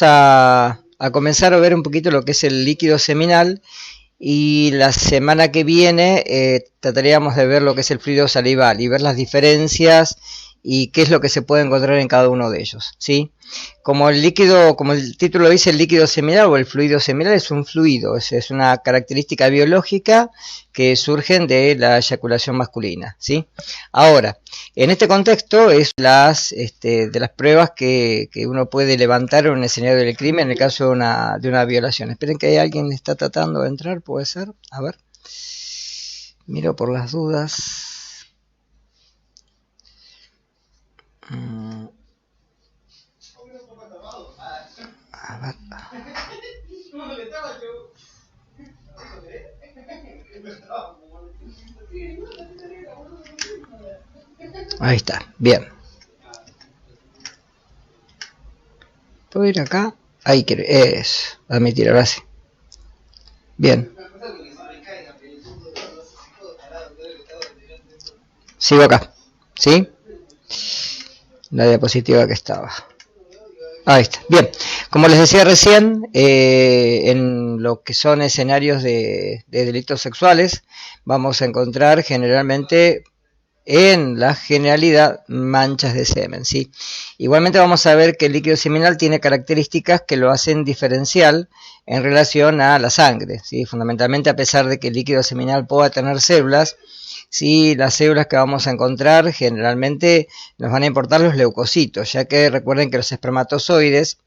a comenzar a ver un poquito lo que es el líquido seminal, y la semana que viene trataríamos de ver lo que es el fluido salival y ver las diferencias y qué es lo que se puede encontrar en cada uno de ellos, ¿sí? Como el líquido, como el título dice, el líquido seminal o el fluido seminal es un fluido, es una característica biológica que surgen de la eyaculación masculina, ¿sí? Ahora, en este contexto es de las pruebas que uno puede levantar en un escenario del crimen en el caso de una violación. Esperen que hay alguien que está tratando de entrar, puede ser, a ver, miro por las dudas. A ver. Ahí está, bien. ¿Puedo ir acá? Ahí quiero, es admitir, ahora sí. Bien. Sigo acá, ¿sí? La diapositiva que estaba. Ahí está, bien. Como les decía recién, en lo que son escenarios de delitos sexuales, vamos a encontrar generalmente, en la generalidad, manchas de semen, ¿sí? Igualmente vamos a ver que el líquido seminal tiene características que lo hacen diferencial en relación a la sangre, ¿sí? Fundamentalmente, a pesar de que el líquido seminal pueda tener células, sí, las células que vamos a encontrar generalmente nos van a importar los leucocitos, ya que recuerden que los espermatozoides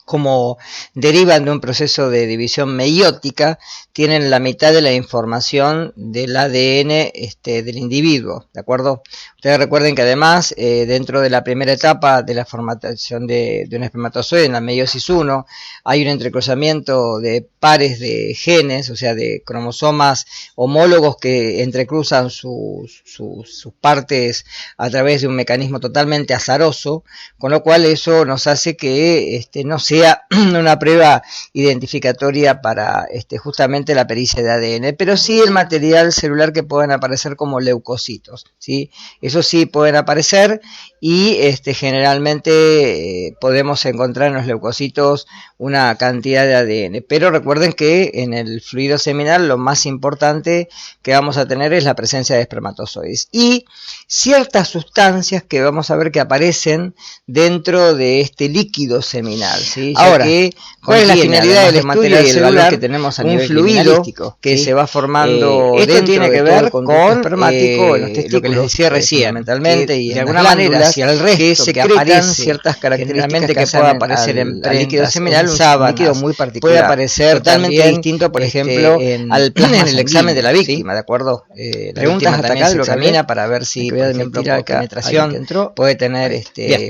como derivan de un proceso de división meiótica, tienen la mitad de la información del ADN del individuo, ¿de acuerdo? Ustedes recuerden que además, dentro de la primera etapa de la formación de un espermatozoide, en la meiosis 1, hay un entrecruzamiento de pares de genes, o sea, de cromosomas homólogos que entrecruzan sus partes a través de un mecanismo totalmente azaroso, con lo cual eso nos hace que no sea una prueba identificatoria para justamente la pericia de ADN, pero sí el material celular que pueden aparecer como leucocitos, ¿sí? Eso sí pueden aparecer y generalmente podemos encontrar en los leucocitos una cantidad de ADN, pero recuerden que en el fluido seminal lo más importante que vamos a tener es la presencia de espermatozoides y ciertas sustancias que vamos a ver que aparecen dentro de este líquido seminal, ¿sí? Ahora, ¿cuál es la finalidad del material celular que tenemos a nivel fluido que se va formando? Esto tiene que ver con espermático en los testículos, lo que les decía recién, fundamentalmente, y de alguna manera hacia el resto que aparecen ciertas características que pueda aparecer en líquido seminal, un líquido muy particular, puede aparecer totalmente distinto, por ejemplo, al plasma en el examen de la víctima, ¿de acuerdo? Preguntas hasta acá lo examina para ver si, por ejemplo, por penetración puede tener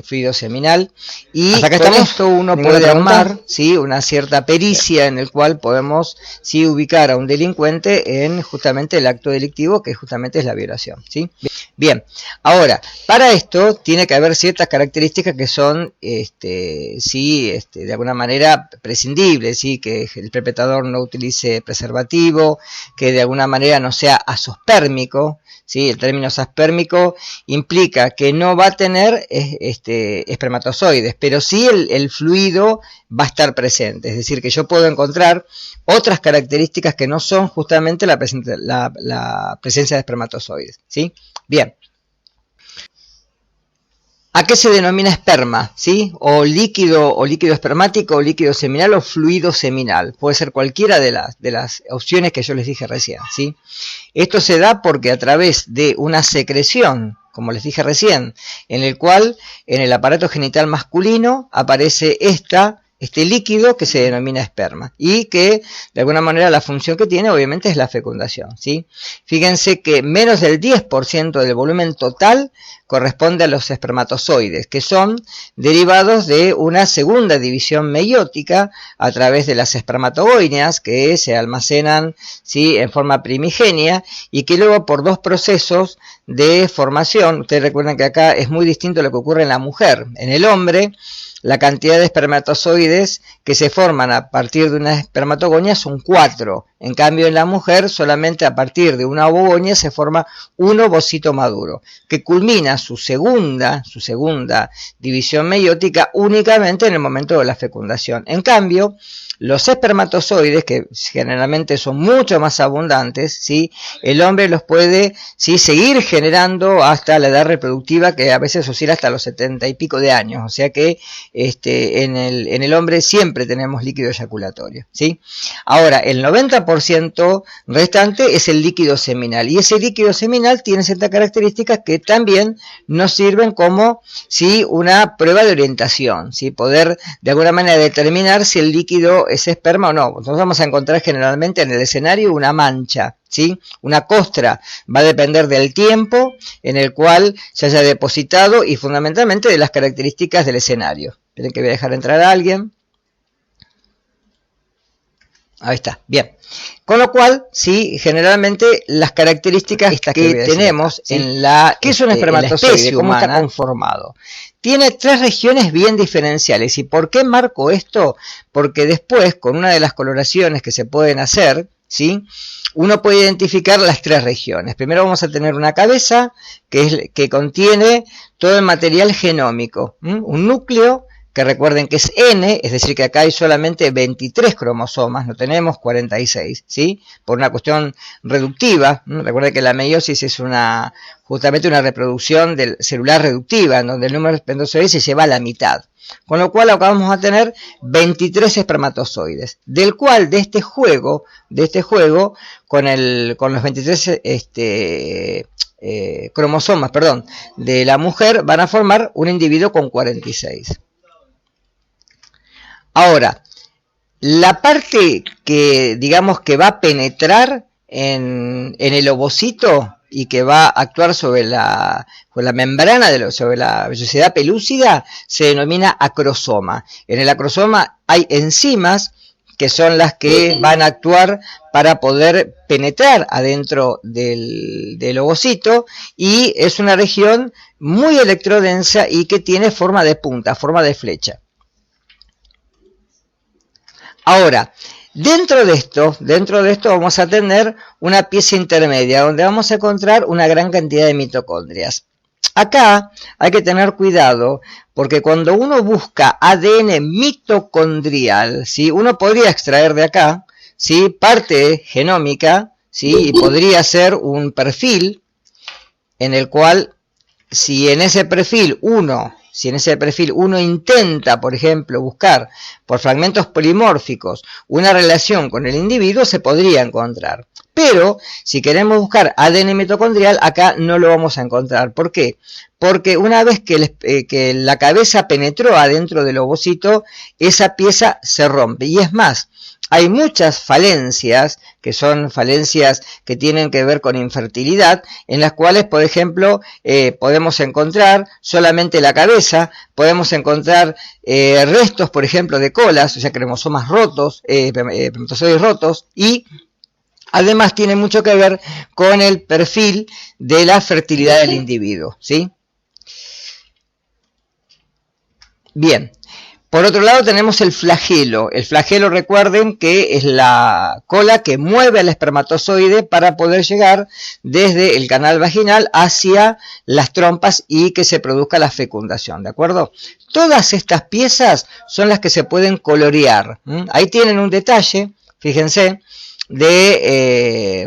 fluido seminal, y hasta acá con esto uno puede armar, ¿sí?, una cierta pericia en el cual podemos, sí, ubicar a un delincuente en justamente el acto delictivo, que justamente es la violación, ¿sí? Bien, ahora, para esto tiene que haber ciertas características que son, de alguna manera prescindibles, ¿sí? Que el perpetrador no utilice preservativo, que de alguna manera no sea azospérmico, ¿sí? El término azospérmico implica que no va a tener espermatozoides, pero sí el fluido va a estar presente, es decir, que yo puedo encontrar otras características que no son justamente la presencia de espermatozoides, ¿sí? Bien. ¿A qué se denomina esperma? ¿Sí? O líquido espermático, o líquido seminal, o fluido seminal. Puede ser cualquiera de las opciones que yo les dije recién, ¿sí? Esto se da porque a través de una secreción, como les dije recién, en el cual en el aparato genital masculino aparece este líquido que se denomina esperma y que de alguna manera la función que tiene obviamente es la fecundación, ¿sí? Fíjense que menos del 10% del volumen total corresponde a los espermatozoides, que son derivados de una segunda división meiótica a través de las espermatogoinias que se almacenan, ¿sí?, en forma primigenia y que luego por dos procesos de formación, ustedes recuerdan que acá es muy distinto a lo que ocurre en la mujer. En el hombre, la cantidad de espermatozoides que se forman a partir de una espermatogonia son 4, En cambio, en la mujer, solamente a partir de una ovogonia se forma un ovocito maduro, que culmina su segunda división meiótica únicamente en el momento de la fecundación. En cambio, los espermatozoides, que generalmente son mucho más abundantes, ¿sí?, el hombre los puede, ¿sí?, seguir generando hasta la edad reproductiva, que a veces oscila hasta los 70 y pico de años. O sea que en el hombre siempre tenemos líquido eyaculatorio, ¿sí? Ahora, el 90% restante es el líquido seminal, y ese líquido seminal tiene ciertas características que también nos sirven como, ¿sí?, una prueba de orientación, ¿sí?, poder de alguna manera determinar si el líquido es esperma o no. Nosotros vamos a encontrar generalmente en el escenario una mancha, ¿sí?, una costra. Va a depender del tiempo en el cual se haya depositado y fundamentalmente de las características del escenario. Esperen que voy a dejar entrar a alguien. Ahí está, bien. Con lo cual, sí, generalmente las características que tenemos acá, ¿sí?, en la, ¿qué es un espermatozoide? ¿Cómo está conformado? Tiene 3 regiones bien diferenciales. ¿Y por qué marco esto? Porque después, con una de las coloraciones que se pueden hacer, ¿sí?, uno puede identificar las 3 regiones. Primero vamos a tener una cabeza que contiene todo el material genómico, un núcleo, que recuerden que es N, es decir, que acá hay solamente 23 cromosomas, no tenemos 46, ¿sí?, por una cuestión reductiva. Recuerden que la meiosis es justamente una reproducción del celular reductiva, en donde el número de espermatozoides se lleva a la mitad. Con lo cual acá vamos a tener 23 espermatozoides, del cual de este juego con los 23 cromosomas, de la mujer, van a formar un individuo con 46. Ahora, la parte que digamos que va a penetrar en el ovocito y que va a actuar sobre la membrana, sobre la vellosidad pelúcida, se denomina acrosoma. En el acrosoma hay enzimas que son las que van a actuar para poder penetrar adentro del ovocito, y es una región muy electrodensa y que tiene forma de punta, forma de flecha. Ahora, dentro de esto vamos a tener una pieza intermedia donde vamos a encontrar una gran cantidad de mitocondrias. Acá hay que tener cuidado porque cuando uno busca ADN mitocondrial, ¿sí?, uno podría extraer de acá, ¿sí?, parte genómica, ¿sí?, y podría ser un perfil en el cual si en ese perfil uno intenta, por ejemplo, buscar por fragmentos polimórficos una relación con el individuo, se podría encontrar. Pero si queremos buscar ADN mitocondrial, acá no lo vamos a encontrar. ¿Por qué? Porque una vez que la cabeza penetró adentro del ovocito, esa pieza se rompe. Y es más, hay muchas falencias, que son falencias que tienen que ver con infertilidad, en las cuales, por ejemplo, podemos encontrar solamente la cabeza, podemos encontrar restos, por ejemplo, de colas, o sea, cromosomas rotos, espermatozoides rotos, y además tiene mucho que ver con el perfil de la fertilidad del individuo, ¿sí? Bien. Por otro lado tenemos el flagelo. El flagelo, recuerden que es la cola que mueve al espermatozoide para poder llegar desde el canal vaginal hacia las trompas y que se produzca la fecundación, ¿de acuerdo? Todas estas piezas son las que se pueden colorear. Ahí tienen un detalle, fíjense, de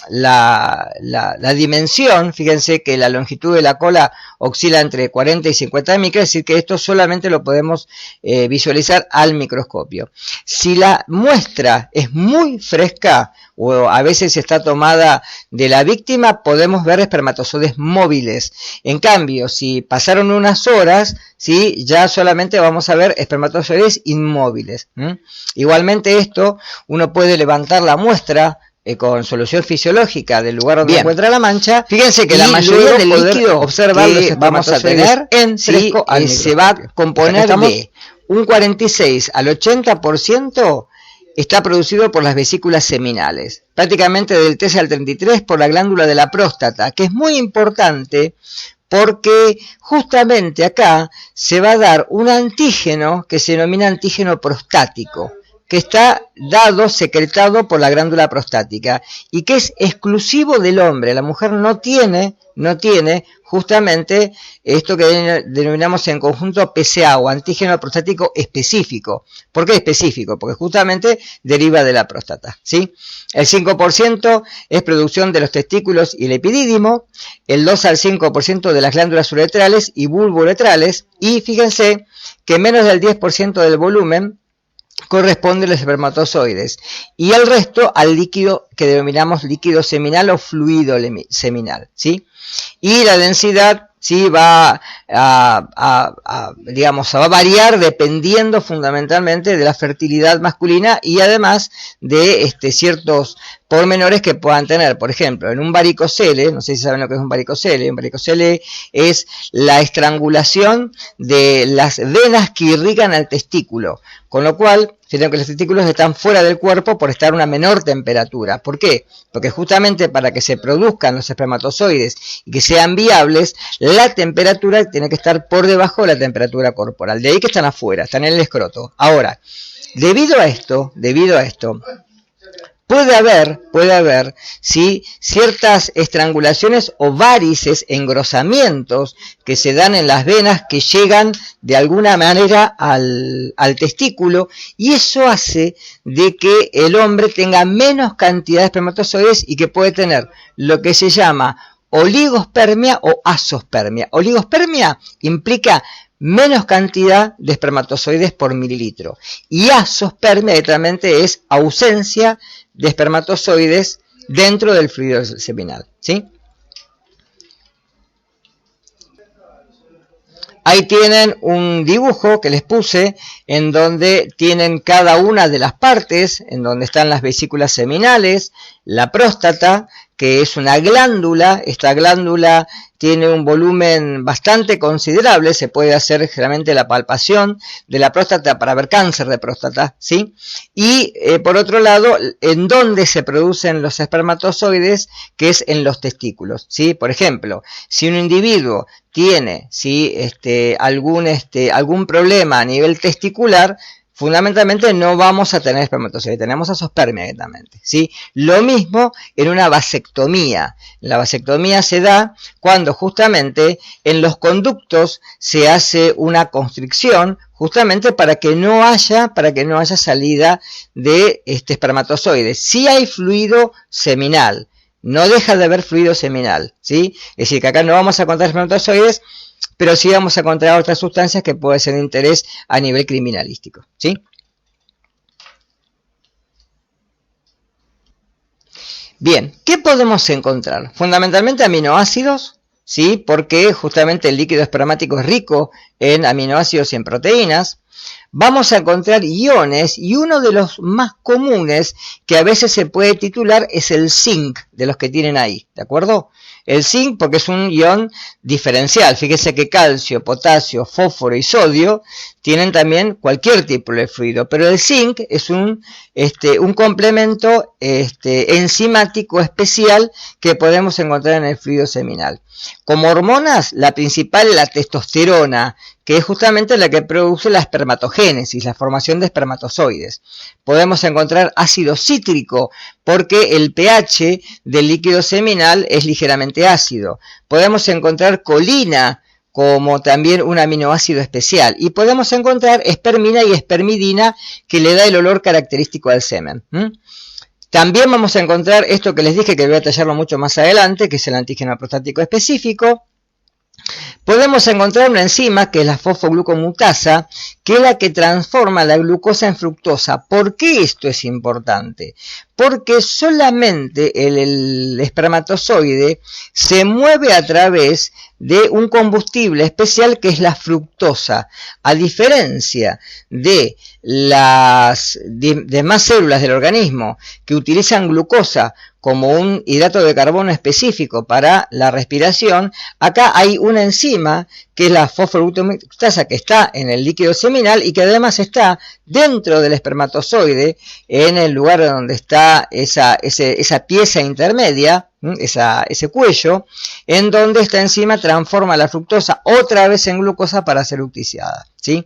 la dimensión. Fíjense que la longitud de la cola oscila entre 40 y 50 micras, es decir que esto solamente lo podemos visualizar al microscopio. Si la muestra es muy fresca o a veces está tomada de la víctima, podemos ver espermatozoides móviles. En cambio, si pasaron unas horas, ¿sí?, ya solamente vamos a ver espermatozoides inmóviles. Igualmente esto, uno puede levantar la muestra con solución fisiológica del lugar donde se encuentra la mancha. Fíjense que la mayoría del líquido observar que vamos a tener en fresco se va a componer de un 46 al 80% está producido por las vesículas seminales, prácticamente del 13 al 33 por la glándula de la próstata, que es muy importante porque justamente acá se va a dar un antígeno que se denomina antígeno prostático. que está dado, secretado por la glándula prostática y que es exclusivo del hombre. La mujer no tiene justamente esto que denominamos en conjunto PSA o antígeno prostático específico. ¿Por qué específico? Porque justamente deriva de la próstata, ¿sí? El 5% es producción de los testículos y el epidídimo, el 2 al 5% de las glándulas uretrales y vulvouretrales, y fíjense que menos del 10% del volumen corresponde a los espermatozoides y el resto al líquido que denominamos líquido seminal o fluido seminal, ¿sí? Y la densidad sí va a variar dependiendo fundamentalmente de la fertilidad masculina y además de ciertos pormenores que puedan tener. Por ejemplo, en un varicocele, no sé si saben lo que es un varicocele es la estrangulación de las venas que irrigan al testículo, con lo cual fíjense que los testículos están fuera del cuerpo por estar a una menor temperatura. ¿Por qué? Porque justamente para que se produzcan los espermatozoides y que sean viables, la temperatura tiene que estar por debajo de la temperatura corporal. De ahí que están afuera, están en el escroto. Ahora, debido a esto, puede haber ¿sí? ciertas estrangulaciones o varices, engrosamientos que se dan en las venas que llegan de alguna manera al testículo, y eso hace de que el hombre tenga menos cantidad de espermatozoides y que puede tener lo que se llama oligospermia o azospermia. Oligospermia implica menos cantidad de espermatozoides por mililitro, y azospermia literalmente es ausencia de espermatozoides dentro del fluido seminal, ¿sí? Ahí tienen un dibujo que les puse en donde tienen cada una de las partes, en donde están las vesículas seminales, la próstata, que es una glándula. Esta glándula tiene un volumen bastante considerable, se puede hacer generalmente la palpación de la próstata para ver cáncer de próstata, ¿sí? Y por otro lado, en donde se producen los espermatozoides, que es en los testículos, ¿sí? Por ejemplo, si un individuo tiene, ¿sí? algún problema a nivel testicular, fundamentalmente no vamos a tener espermatozoides, tenemos azospermia directamente, ¿sí? Lo mismo en una vasectomía. La vasectomía se da cuando justamente en los conductos se hace una constricción, justamente para que no haya salida de espermatozoides. Sí hay fluido seminal, no deja de haber fluido seminal, ¿sí? Es decir, que acá no vamos a encontrar espermatozoides, pero sí vamos a encontrar otras sustancias que pueden ser de interés a nivel criminalístico, ¿sí? Bien, ¿qué podemos encontrar? Fundamentalmente aminoácidos, ¿sí? Porque justamente el líquido espermático es rico en aminoácidos y en proteínas. Vamos a encontrar iones, y uno de los más comunes que a veces se puede titular es el zinc, de los que tienen ahí, ¿de acuerdo? El zinc porque es un ion diferencial. Fíjese que calcio, potasio, fósforo y sodio tienen también cualquier tipo de fluido, pero el zinc es un complemento enzimático especial que podemos encontrar en el fluido seminal. Como hormonas, la principal es la testosterona, que es justamente la que produce la espermatogénesis, la formación de espermatozoides. Podemos encontrar ácido cítrico, porque el pH del líquido seminal es ligeramente ácido. Podemos encontrar colina, como también un aminoácido especial. Y podemos encontrar espermina y espermidina, que le da el olor característico al semen. También vamos a encontrar esto que les dije, que voy a detallarlo mucho más adelante, que es el antígeno prostático específico. Podemos encontrar una enzima, que es la fosfoglucomutasa, que es la que transforma la glucosa en fructosa. ¿Por qué esto es importante? Porque solamente el espermatozoide se mueve a través de un combustible especial que es la fructosa. A diferencia de las demás células del organismo que utilizan glucosa como un hidrato de carbono específico para la respiración, acá hay una enzima que es la fosfoglucomutasa, que está en el líquido seminal y que además está dentro del espermatozoide, en el lugar donde está esa pieza intermedia, ese cuello, en donde esta enzima transforma la fructosa otra vez en glucosa para ser utilizada, ¿sí?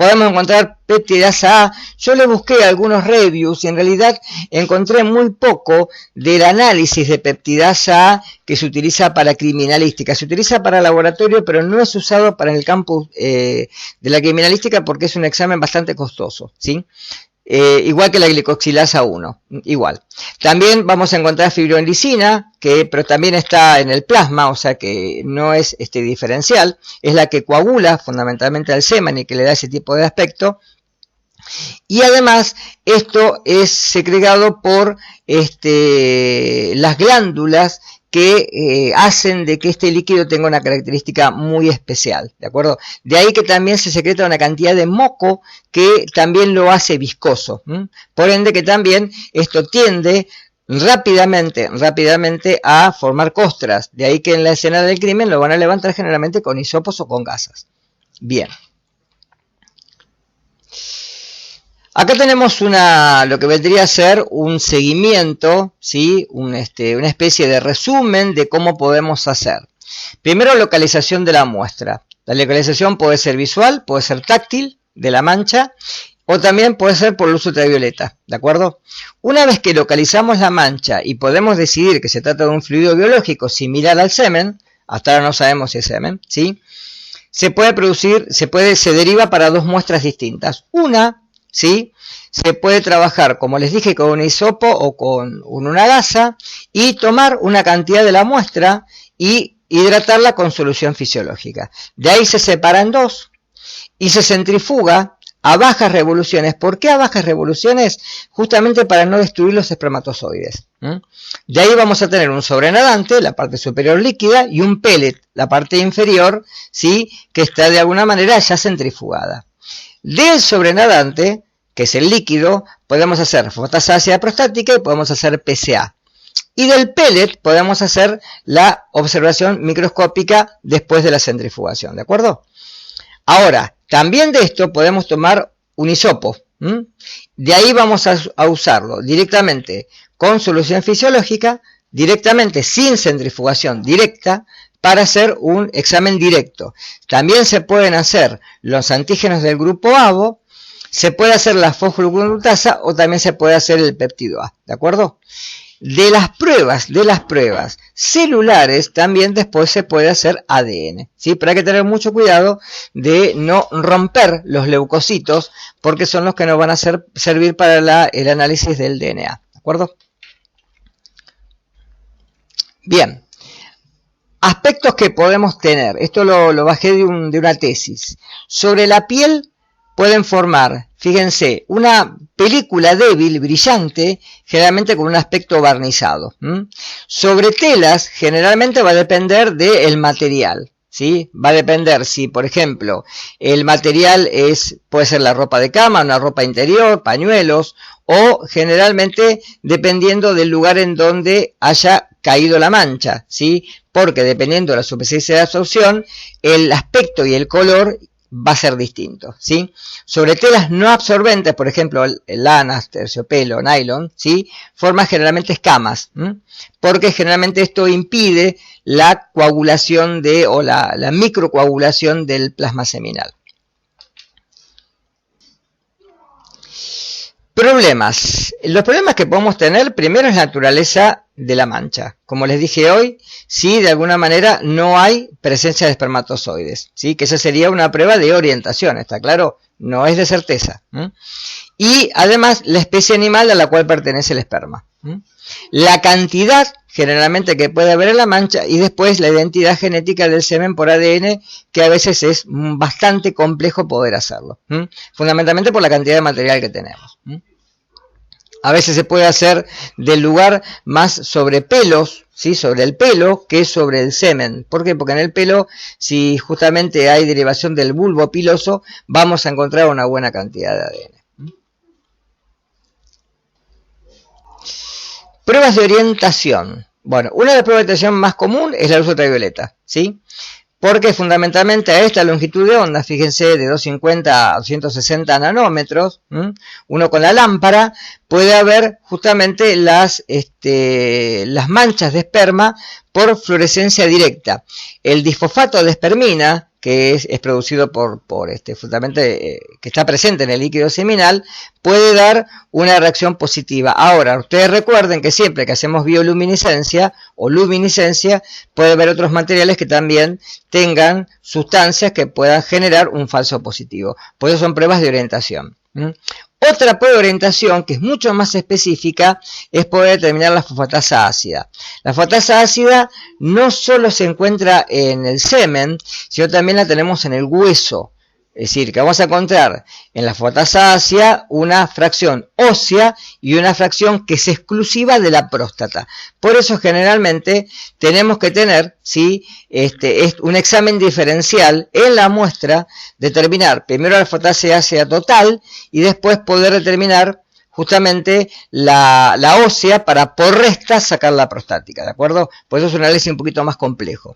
podemos encontrar peptidasa A. Yo le busqué algunos reviews y en realidad encontré muy poco del análisis de peptidasa A que se utiliza para criminalística. Se utiliza para laboratorio, pero no es usado para el campo de la criminalística porque es un examen bastante costoso, ¿sí? Igual que la glicoxilasa 1, igual. También vamos a encontrar fibroenlicina, pero también está en el plasma, o sea que no es diferencial, es la que coagula fundamentalmente al semen y que le da ese tipo de aspecto. Y además esto es secretado por las glándulas que hacen de que este líquido tenga una característica muy especial, ¿de acuerdo? De ahí que también se secreta una cantidad de moco que también lo hace viscoso. Por ende que también esto tiende rápidamente a formar costras. De ahí que en la escena del crimen lo van a levantar generalmente con hisopos o con gasas. Bien. Acá tenemos lo que vendría a ser un seguimiento, ¿sí? Una especie de resumen de cómo podemos hacer. Primero, localización de la muestra. La localización puede ser visual, puede ser táctil de la mancha, o también puede ser por luz ultravioleta, ¿de acuerdo? Una vez que localizamos la mancha y podemos decidir que se trata de un fluido biológico similar al semen, hasta ahora no sabemos si es semen, ¿sí? Se deriva para dos muestras distintas. Una, ¿sí? Se puede trabajar, como les dije, con un hisopo o con una gasa y tomar una cantidad de la muestra y hidratarla con solución fisiológica. De ahí se separa en dos y se centrifuga a bajas revoluciones. ¿Por qué a bajas revoluciones? Justamente para no destruir los espermatozoides. De ahí vamos a tener un sobrenadante, la parte superior líquida, y un pellet, la parte inferior, ¿sí? Que está de alguna manera ya centrifugada. Del sobrenadante, que es el líquido, podemos hacer fotasa ácida prostática y podemos hacer PSA. Y del pellet podemos hacer la observación microscópica después de la centrifugación, ¿de acuerdo? Ahora, también de esto podemos tomar un hisopo. De ahí vamos a usarlo directamente con solución fisiológica, directamente sin centrifugación directa, para hacer un examen directo. También se pueden hacer los antígenos del grupo ABO, se puede hacer la fosfoglucosidasa o también se puede hacer el péptido A, ¿de acuerdo? De las pruebas celulares también después se puede hacer ADN, ¿sí? Pero hay que tener mucho cuidado de no romper los leucocitos porque son los que nos van a servir para el análisis del DNA, ¿de acuerdo? Bien. Aspectos que podemos tener, esto lo bajé de una tesis. Sobre la piel pueden formar, fíjense, una película débil, brillante, generalmente con un aspecto barnizado. Sobre telas, generalmente va a depender del material, ¿sí? Va a depender si, por ejemplo, el material puede ser la ropa de cama, una ropa interior, pañuelos, o generalmente dependiendo del lugar en donde haya caído la mancha, ¿sí? Porque dependiendo de la superficie de absorción, el aspecto y el color va a ser distinto, ¿sí? Sobre telas no absorbentes, por ejemplo, lanas, terciopelo, nylon, ¿sí? Forma generalmente escamas, porque generalmente esto impide la coagulación o la microcoagulación del plasma seminal. Problemas. Los problemas que podemos tener, primero es la naturaleza de la mancha. Como les dije hoy, si de alguna manera no hay presencia de espermatozoides, ¿sí? Que esa sería una prueba de orientación, ¿está claro? No es de certeza. Y además la especie animal a la cual pertenece el esperma. La cantidad generalmente que puede haber en la mancha y después la identidad genética del semen por ADN, que a veces es bastante complejo poder hacerlo. Fundamentalmente por la cantidad de material que tenemos. A veces se puede hacer del lugar más sobre pelos, ¿sí? Sobre el pelo que sobre el semen. ¿Por qué? Porque en el pelo, si justamente hay derivación del bulbo piloso, vamos a encontrar una buena cantidad de ADN. Pruebas de orientación. Bueno, una de las pruebas de orientación más común es la luz ultravioleta, ¿sí? Porque fundamentalmente a esta longitud de onda, fíjense, de 250 a 260 nanómetros, uno con la lámpara, puede haber justamente las manchas de esperma por fluorescencia directa. El disfosfato de espermina, que es producido por justamente que está presente en el líquido seminal, puede dar una reacción positiva. Ahora, ustedes recuerden que siempre que hacemos bioluminiscencia o luminiscencia, puede haber otros materiales que también tengan sustancias que puedan generar un falso positivo. Por eso son pruebas de orientación. Otra prueba de orientación, que es mucho más específica, es poder determinar la fosfatasa ácida. La fosfatasa ácida no solo se encuentra en el semen, sino también la tenemos en el hueso. Es decir, que vamos a encontrar en la fosfatasa ácida una fracción ósea y una fracción que es exclusiva de la próstata. Por eso generalmente tenemos que tener, ¿sí?, un examen diferencial en la muestra, determinar primero la fosfatasa ácida total y después poder determinar justamente la ósea para por resta sacar la prostática, ¿de acuerdo? Por eso es un análisis un poquito más complejo,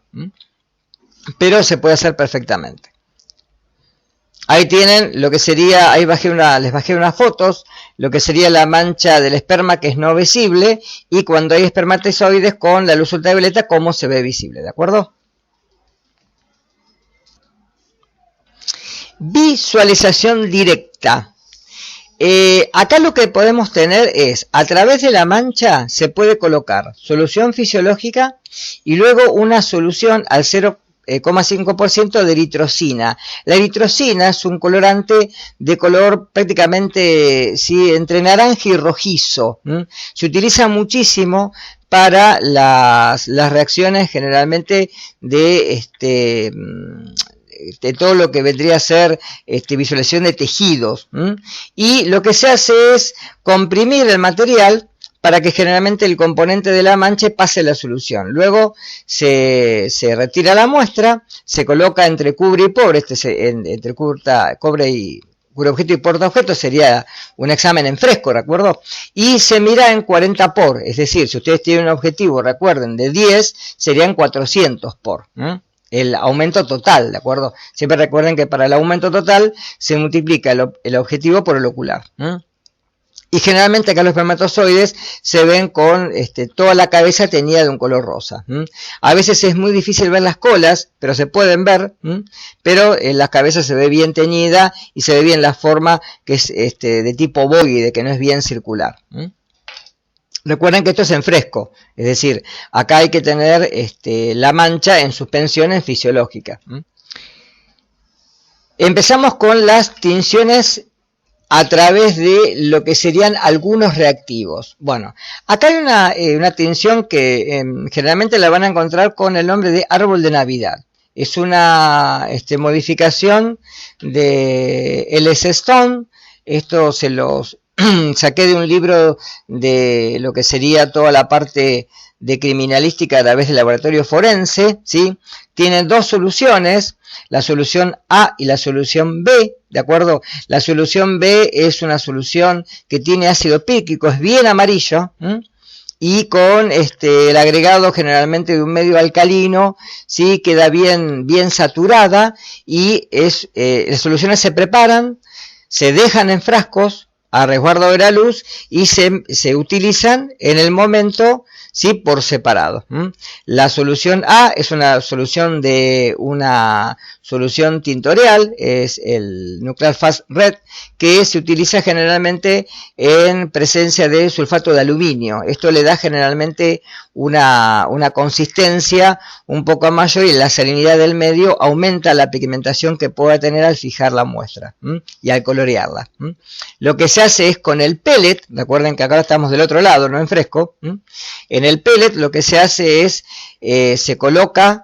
pero se puede hacer perfectamente. Ahí tienen lo que sería, ahí les bajé unas fotos, lo que sería la mancha del esperma que es no visible, y cuando hay espermatozoides con la luz ultravioleta, cómo se ve visible, ¿de acuerdo? Visualización directa. Acá lo que podemos tener es, a través de la mancha se puede colocar solución fisiológica y luego una solución al 0,5% de eritrocina. La eritrocina es un colorante de color prácticamente entre naranja y rojizo. Se utiliza muchísimo para las reacciones generalmente de todo lo que vendría a ser visualización de tejidos. Y lo que se hace es comprimir el material para que generalmente el componente de la mancha pase la solución. Luego se retira la muestra, se coloca entre cubre y pobre, entre cobre y cubre objeto y porta objeto sería un examen en fresco, ¿de acuerdo? Y se mira en 40 por, es decir, si ustedes tienen un objetivo, recuerden, de 10, serían 400 por. El aumento total, ¿de acuerdo? Siempre recuerden que para el aumento total se multiplica el objetivo por el ocular. Y generalmente acá los espermatozoides se ven con toda la cabeza teñida de un color rosa. A veces es muy difícil ver las colas, pero se pueden ver, pero en la cabeza se ve bien teñida y se ve bien la forma que es de tipo ovoide, que no es bien circular. Recuerden que esto es en fresco, es decir, acá hay que tener la mancha en suspensiones fisiológicas. Empezamos con las tinciones a través de lo que serían algunos reactivos. Bueno, acá hay una tinción que generalmente la van a encontrar con el nombre de árbol de Navidad. Es una modificación de L.S. Stone. Esto se los saqué de un libro de lo que sería toda la parte de criminalística a través del laboratorio forense, ¿sí? Tienen dos soluciones, la solución A y la solución B, ¿de acuerdo? La solución B es una solución que tiene ácido pícrico, es bien amarillo, y con el agregado generalmente de un medio alcalino, ¿sí? Queda bien saturada, y las soluciones se preparan, se dejan en frascos a resguardo de la luz y se utilizan en el momento, ¿sí?, por separado. La solución A es una solución solución tintorial, es el Nuclear Fast Red, que se utiliza generalmente en presencia de sulfato de aluminio. Esto le da generalmente una consistencia un poco mayor, y la salinidad del medio aumenta la pigmentación que pueda tener al fijar la muestra y al colorearla. Lo que se hace es con el pellet, recuerden que acá estamos del otro lado, no en fresco. En el pellet lo que se hace es, se coloca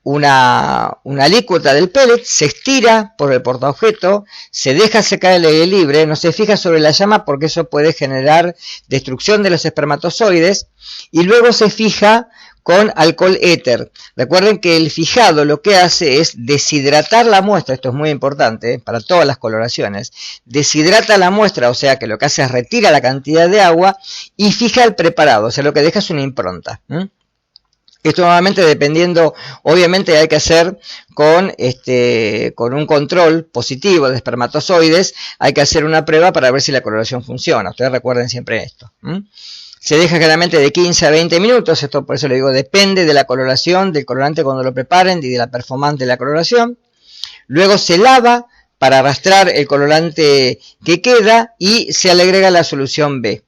una alícuota del pellet, se estira por el portaobjeto, se deja secar el aire libre, no se fija sobre la llama porque eso puede generar destrucción de los espermatozoides, y luego se fija con alcohol éter. Recuerden que el fijado lo que hace es deshidratar la muestra, esto es muy importante para todas las coloraciones, deshidrata la muestra, o sea que lo que hace es retira la cantidad de agua y fija el preparado, o sea lo que deja es una impronta. Esto nuevamente dependiendo, obviamente hay que hacer con un control positivo de espermatozoides, hay que hacer una prueba para ver si la coloración funciona. Ustedes recuerden siempre esto. Se deja generalmente de 15 a 20 minutos, esto por eso le digo, depende de la coloración, del colorante cuando lo preparen y de la performance de la coloración. Luego se lava para arrastrar el colorante que queda y se le agrega la solución B.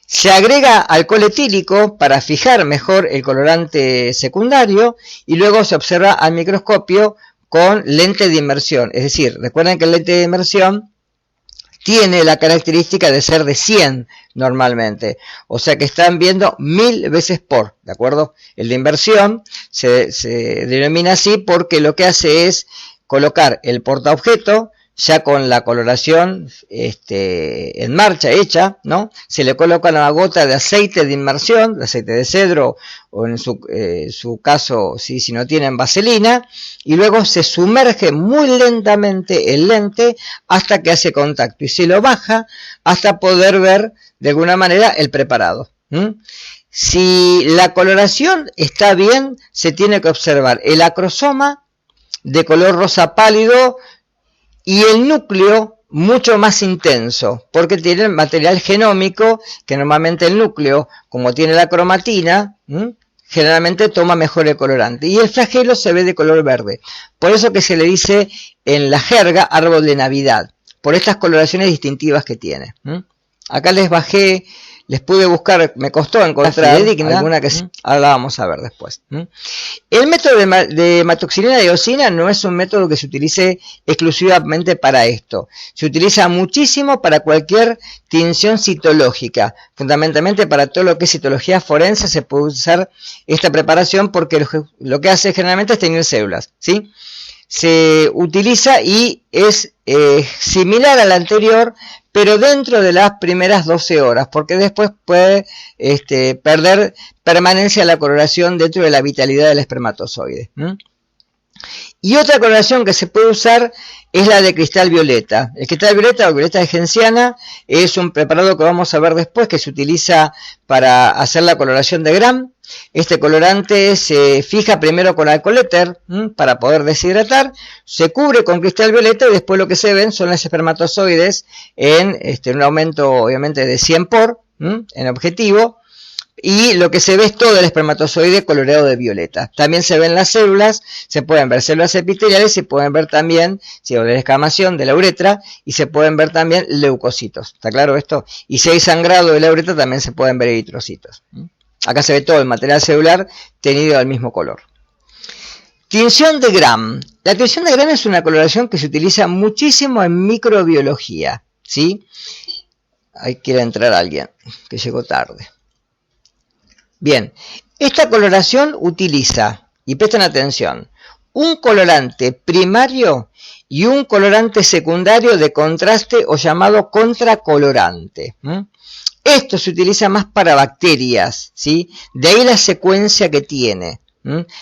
Se agrega alcohol etílico para fijar mejor el colorante secundario y luego se observa al microscopio con lente de inmersión. Es decir, recuerden que el lente de inmersión tiene la característica de ser de 100 normalmente, o sea que están viendo 1000 veces por, ¿de acuerdo? El de inversión se denomina así porque lo que hace es colocar el portaobjeto ya con la coloración en marcha, hecha, ¿no? Se le coloca una gota de aceite de inmersión, de aceite de cedro, o en su caso, si no tienen vaselina, y luego se sumerge muy lentamente el lente hasta que hace contacto, y se lo baja hasta poder ver de alguna manera el preparado. Si la coloración está bien, se tiene que observar el acrosoma de color rosa pálido, y el núcleo mucho más intenso, porque tiene material genómico, que normalmente el núcleo, como tiene la cromatina, generalmente toma mejor el colorante. Y el flagelo se ve de color verde. Por eso que se le dice en la jerga árbol de Navidad, por estas coloraciones distintivas que tiene. Acá les pude buscar, me costó encontrar alguna que ahora la vamos a ver después. El método de hematoxilina de eosina no es un método que se utilice exclusivamente para esto. Se utiliza muchísimo para cualquier tinción citológica. Fundamentalmente para todo lo que es citología forense se puede usar esta preparación porque lo que hace generalmente es teñir células, ¿sí? Se utiliza y es similar al anterior, pero dentro de las primeras 12 horas, porque después puede perder permanencia de la coloración dentro de la vitalidad del espermatozoide. Y otra coloración que se puede usar es la de cristal violeta. El cristal violeta o violeta de genciana es un preparado que vamos a ver después, que se utiliza para hacer la coloración de Gram. Este colorante se fija primero con alcohol éter para poder deshidratar, se cubre con cristal violeta y después lo que se ven son los espermatozoides en un aumento obviamente de 100 por en objetivo, y lo que se ve es todo el espermatozoide coloreado de violeta. También se ven las células, se pueden ver células epiteliales, se pueden ver también la descamación de la uretra y se pueden ver también leucocitos. ¿Está claro esto? Y si hay sangrado de la uretra también se pueden ver eritrocitos. Acá se ve todo el material celular teñido al mismo color. Tinción de Gram. La tinción de Gram es una coloración que se utiliza muchísimo en microbiología, ¿sí? Ahí quiere entrar alguien que llegó tarde. Bien, esta coloración utiliza, y presten atención, un colorante primario y un colorante secundario de contraste o llamado contracolorante. Esto se utiliza más para bacterias, ¿sí? De ahí la secuencia que tiene.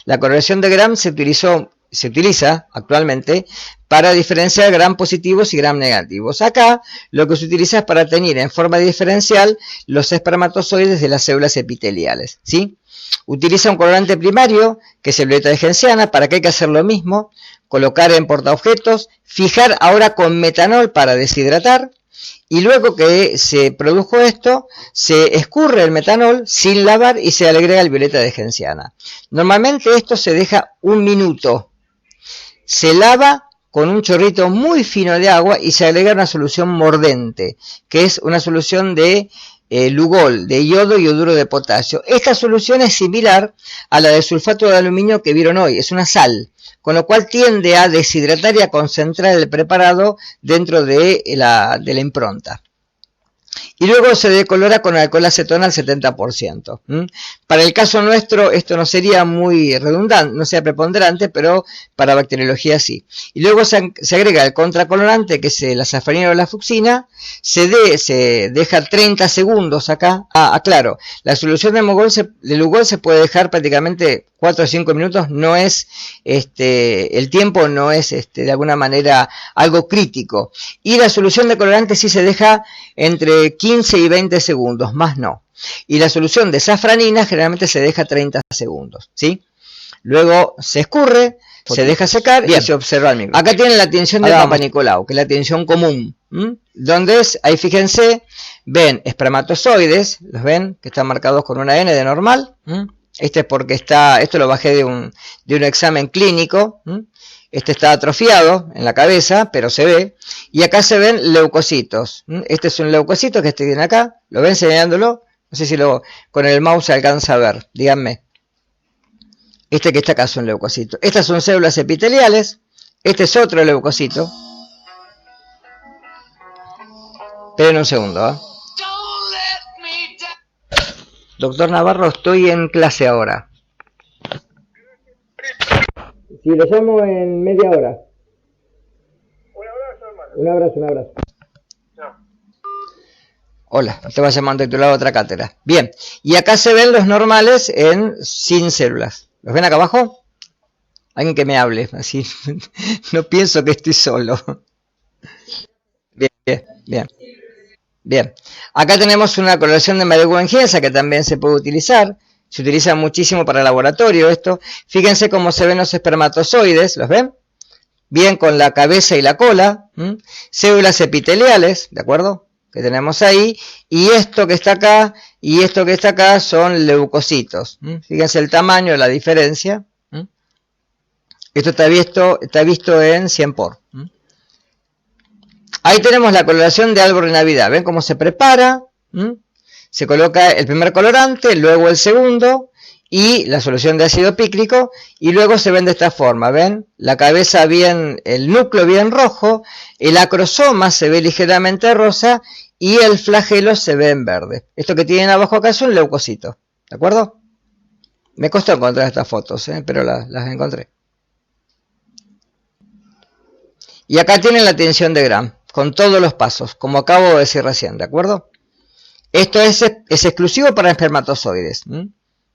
La coloración de Gram se utiliza actualmente para diferenciar Gram positivos y Gram negativos. Acá lo que se utiliza es para teñir en forma diferencial los espermatozoides de las células epiteliales, ¿sí? Utiliza un colorante primario, que es el violeta de genciana, para que hay que hacer lo mismo, colocar en portaobjetos, fijar ahora con metanol para deshidratar, y luego que se produjo esto, se escurre el metanol sin lavar y se le agrega el violeta de genciana. Normalmente esto se deja 1 minuto. Se lava con un chorrito muy fino de agua y se agrega una solución mordente, que es una solución de Lugol, de yodo y yoduro de potasio. Esta solución es similar a la de sulfato de aluminio que vieron hoy, es una sal, con lo cual tiende a deshidratar y a concentrar el preparado dentro de la impronta. Y luego se decolora con alcohol acetona al 70%. Para el caso nuestro esto no sería muy redundante, no sea preponderante, pero para bacteriología sí. Y luego se agrega el contracolorante, que es la safranina o la fucsina, se deja 30 segundos acá. Claro, la solución de Lugol se puede dejar prácticamente 4 o 5 minutos, no es el tiempo no es de alguna manera algo crítico. Y la solución de colorante sí se deja entre 15 y 20 segundos, más no. Y la solución de safranina generalmente se deja 30 segundos, ¿sí? Luego se escurre, se deja secar y se observa el microscopio. Acá tienen la tinción de Papa Nicolau, que es la tinción común. Donde es, ahí fíjense, ven espermatozoides, los ven, que están marcados con una N de normal. Este es porque esto lo bajé de un examen clínico. Este está atrofiado en la cabeza, pero se ve. Y acá se ven leucocitos. Este es un leucocito que tiene acá. ¿Lo ven señalándolo? No sé si con el mouse se alcanza a ver. Díganme. Este que está acá es un leucocito. Estas son células epiteliales. Este es otro leucocito. Esperen un segundo. Doctor Navarro, estoy en clase ahora. Si lo llamo en media hora. Un abrazo, hermano. Un abrazo. No. Hola, te va llamando titulado a otra cátedra. Bien, y acá se ven los normales sin células. ¿Los ven acá abajo? Alguien que me hable, así no pienso que estoy solo. Bien. Acá tenemos una coloración de Mallet-Gouin-Giesa que también se puede utilizar. Se utiliza muchísimo para laboratorio esto. Fíjense cómo se ven los espermatozoides, ¿los ven? Bien con la cabeza y la cola. Células epiteliales, ¿de acuerdo? Que tenemos ahí. Y esto que está acá y esto que está acá son leucocitos. Fíjense el tamaño, la diferencia. Esto está visto en 100 por. Ahí tenemos la coloración de árbol de Navidad. ¿Ven cómo se prepara? Se coloca el primer colorante, luego el segundo y la solución de ácido pícrico y luego se ven de esta forma. ¿Ven? La cabeza bien, el núcleo bien rojo, el acrosoma se ve ligeramente rosa y el flagelo se ve en verde. Esto que tienen abajo acá es un leucocito. ¿De acuerdo? Me costó encontrar estas fotos, pero las encontré. Y acá tienen la tinción de Gram, con todos los pasos, como acabo de decir recién, ¿de acuerdo? Esto es exclusivo para espermatozoides.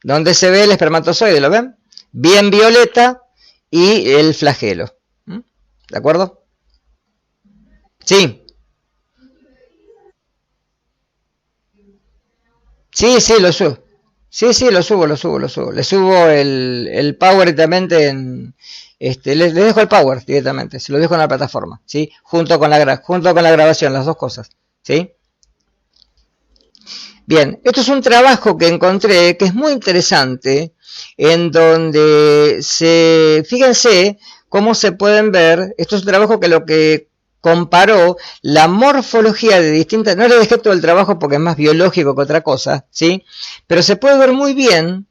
Donde se ve el espermatozoide, ¿lo ven? Bien violeta y el flagelo. ¿De acuerdo? Sí. Sí, lo subo. Sí, lo subo. Le subo el power directamente en... les dejo el power directamente, se lo dejo en la plataforma, ¿sí? Junto con la grabación, las dos cosas, ¿sí? Bien, esto es un trabajo que encontré que es muy interesante, en donde fíjense cómo se pueden ver, esto es un trabajo que lo que comparó la morfología de distintas, no le dejé todo el trabajo porque es más biológico que otra cosa, ¿sí? Pero se puede ver muy bien.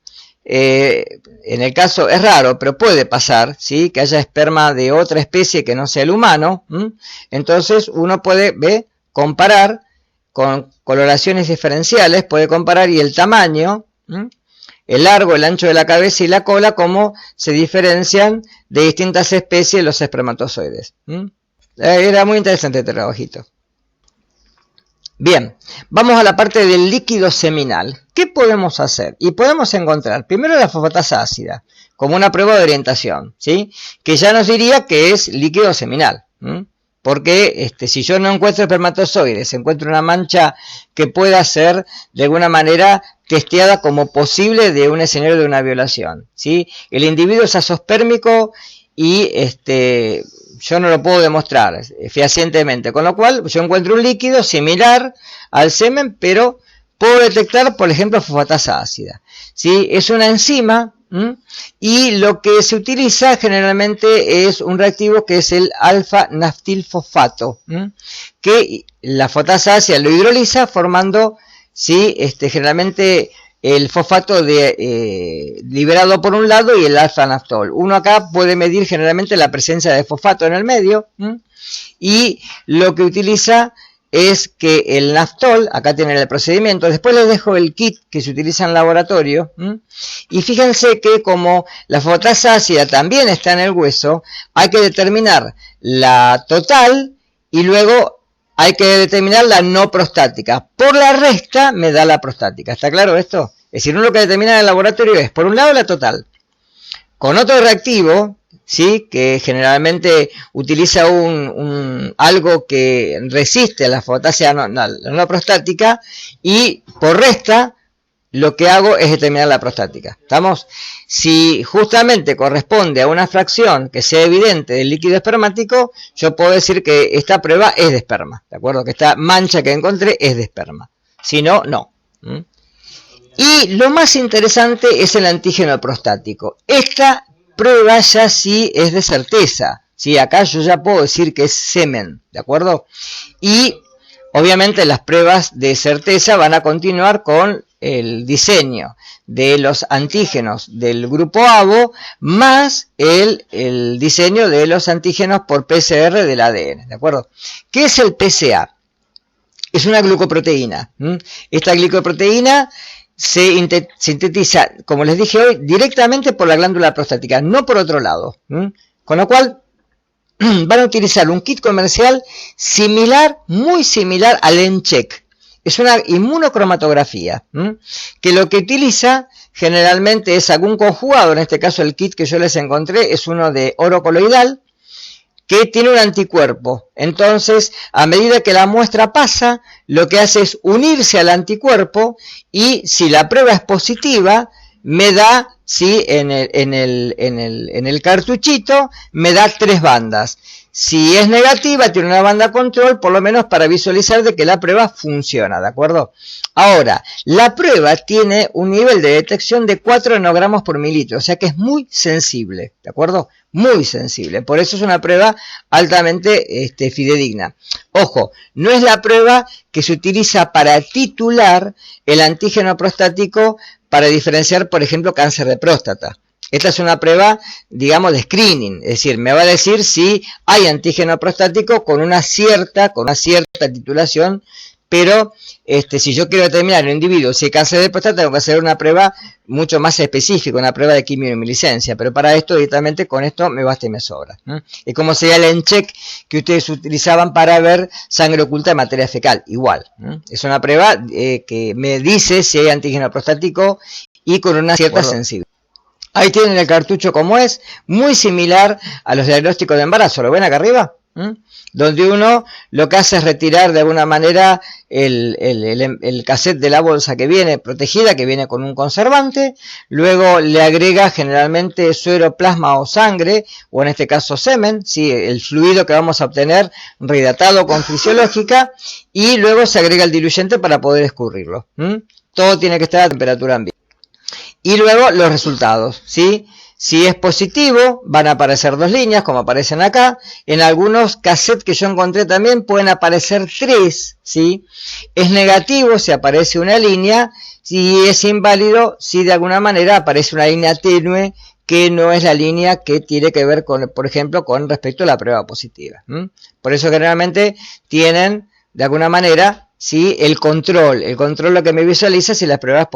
En el caso es raro, pero puede pasar, ¿sí? Que haya esperma de otra especie que no sea el humano. Entonces uno puede comparar con coloraciones diferenciales, puede comparar y el tamaño, el largo, el ancho de la cabeza y la cola, cómo se diferencian de distintas especies los espermatozoides. Era muy interesante este trabajito. Bien, vamos a la parte del líquido seminal. ¿Qué podemos hacer? Y podemos encontrar primero la fosfatasa ácida, como una prueba de orientación, ¿sí? Que ya nos diría que es líquido seminal. Porque si yo no encuentro espermatozoides, encuentro una mancha que pueda ser de alguna manera testeada como posible de un escenario de una violación, ¿sí? El individuo es azospérmico y yo no lo puedo demostrar fehacientemente, con lo cual yo encuentro un líquido similar al semen, pero puedo detectar, por ejemplo, fosfatasa ácida, ¿sí? Es una enzima, y lo que se utiliza generalmente es un reactivo que es el alfa-naftilfosfato, que la fosfatasa ácida lo hidroliza formando, ¿sí? Generalmente el fosfato liberado por un lado y el alfa-naftol. Uno acá puede medir generalmente la presencia de fosfato en el medio, y lo que utiliza es que el naftol, acá tienen el procedimiento, después les dejo el kit que se utiliza en laboratorio, y fíjense que como la fosfatasa ácida también está en el hueso, hay que determinar la total y luego hay que determinar la no prostática. Por la resta me da la prostática. ¿Está claro esto? Es decir, uno lo que determina en el laboratorio es, por un lado, la total. Con otro reactivo, ¿sí? Que generalmente utiliza algo que resiste a la fosfatasa no prostática, y por resta lo que hago es determinar la prostática. ¿Estamos? Si justamente corresponde a una fracción que sea evidente del líquido espermático, yo puedo decir que esta prueba es de esperma. ¿De acuerdo? Que esta mancha que encontré es de esperma. Si no, no. Y lo más interesante es el antígeno prostático. Esta prueba ya sí es de certeza. ¿Sí? Acá yo ya puedo decir que es semen. ¿De acuerdo? Y obviamente las pruebas de certeza van a continuar con el diseño de los antígenos del grupo ABO más el diseño de los antígenos por PCR del ADN. ¿De acuerdo? ¿Qué es el PCA? Es una glucoproteína. Esta glucoproteína se sintetiza, como les dije hoy, directamente por la glándula prostática, no por otro lado. Con lo cual van a utilizar un kit comercial similar, muy similar al EnCheck. Es una inmunocromatografía, que lo que utiliza generalmente es algún conjugado. En este caso el kit que yo les encontré es uno de oro coloidal, que tiene un anticuerpo. Entonces, a medida que la muestra pasa, lo que hace es unirse al anticuerpo, y si la prueba es positiva, me da, ¿sí?, en el cartuchito, me da 3 bandas. Si es negativa, tiene una banda control, por lo menos para visualizar de que la prueba funciona, ¿de acuerdo? Ahora, la prueba tiene un nivel de detección de 4 nanogramos por mililitro, o sea que es muy sensible, ¿de acuerdo? Muy sensible, por eso es una prueba altamente fidedigna. Ojo, no es la prueba que se utiliza para titular el antígeno prostático para diferenciar, por ejemplo, cáncer de próstata. Esta es una prueba, digamos, de screening, es decir, me va a decir si hay antígeno prostático con una cierta titulación, pero si yo quiero determinar en un individuo si hay cáncer de próstata, tengo que hacer una prueba mucho más específica, una prueba de quimioluminiscencia, pero para esto, directamente con esto me basta y me sobra. Es como sería el EnCheck que ustedes utilizaban para ver sangre oculta de materia fecal, igual. Es una prueba que me dice si hay antígeno prostático y con una cierta sensibilidad. Ahí tienen el cartucho como es, muy similar a los diagnósticos de embarazo. ¿Lo ven acá arriba? Donde uno lo que hace es retirar de alguna manera el cassette de la bolsa que viene protegida, que viene con un conservante. Luego le agrega generalmente suero, plasma o sangre, o en este caso semen, ¿sí?, el fluido que vamos a obtener rehidratado con fisiológica, y luego se agrega el diluyente para poder escurrirlo. Todo tiene que estar a temperatura ambiente. Y luego los resultados, ¿sí? Si es positivo, van a aparecer 2 líneas, como aparecen acá. En algunos cassettes que yo encontré también pueden aparecer 3, ¿sí? Es negativo si aparece una línea. Si es inválido, si de alguna manera aparece una línea tenue, que no es la línea que tiene que ver con, por ejemplo, con respecto a la prueba positiva. Por eso generalmente tienen, de alguna manera, ¿sí?, el control lo que me visualiza si la prueba es positiva.